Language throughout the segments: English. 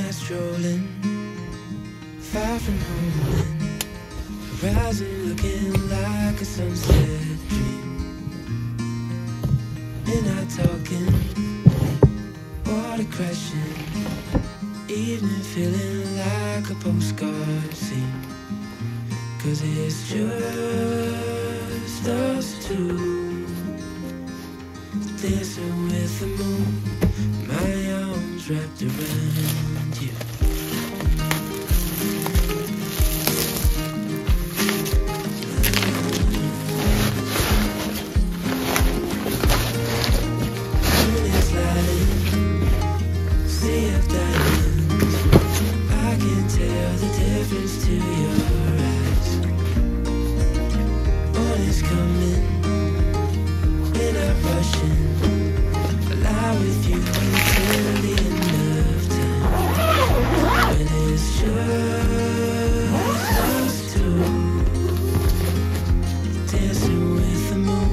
night strolling, far from home, rising looking like a sunset dream. Midnight talking, water crashing, evening feeling like a postcard scene. 'Cause it's just us two, dancing with the moon, my arms wrapped around you. Moon is lighting, sea of diamonds, I can tell the difference to your eyes. Morning's coming, we're not rushing, fly with you until the end of time. When it's just us two, dancing with the moon,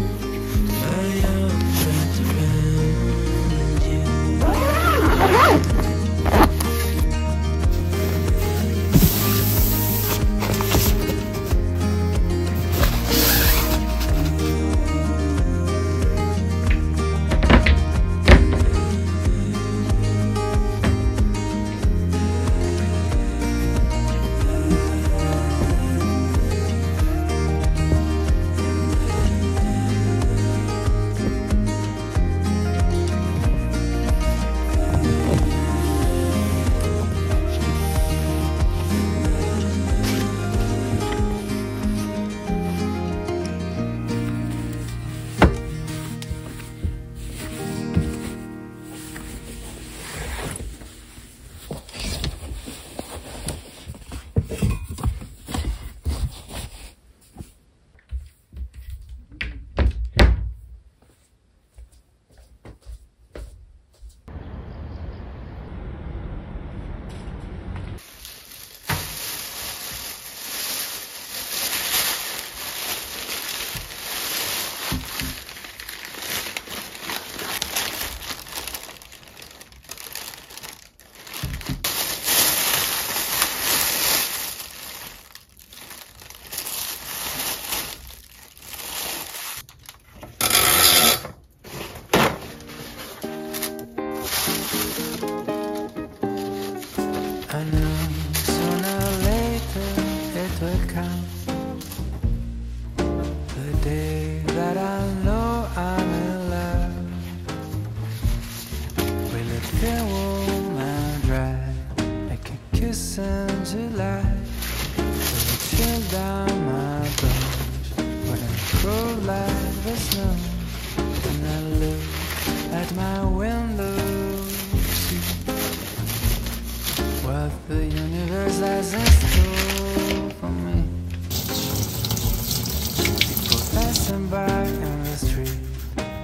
my arms wrapped around you. I knew sooner or later it would come, the day that I know I'm in love. Will it feel warm and dry, like a kiss in July? Will it chill down my bones, when I cold like the snow? When I look at my window, what the universe has in store for me. People passing by in the street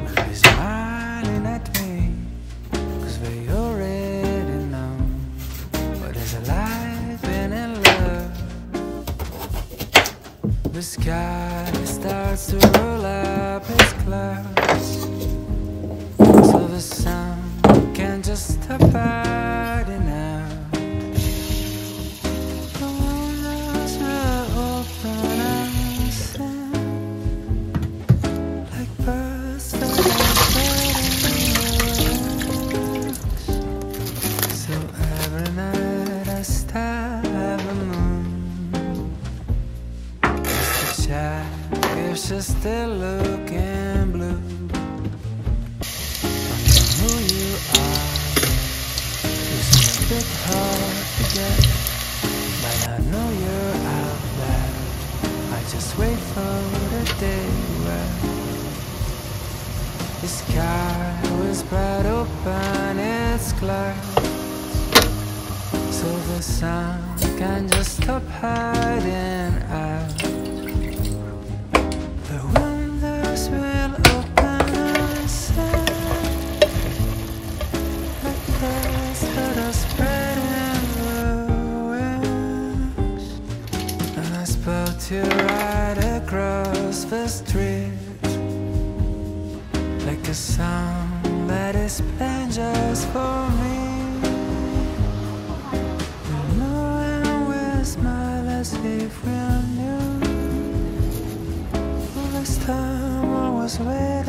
will be smiling at me, 'cause they already know what is life being in love. The sky starts to roll up its clouds, so the sun can't just stop hiding out. If she's still looking blue, I know who you are. It's a bit hard to get, but I know you're out there. I just wait for the day where the sky will spread open its clouds, so the sun can just stop hiding out. The windows will open and set, like birds that are spreading the wings. And I spoke to you right across the street, like a song that is playing just for me. swear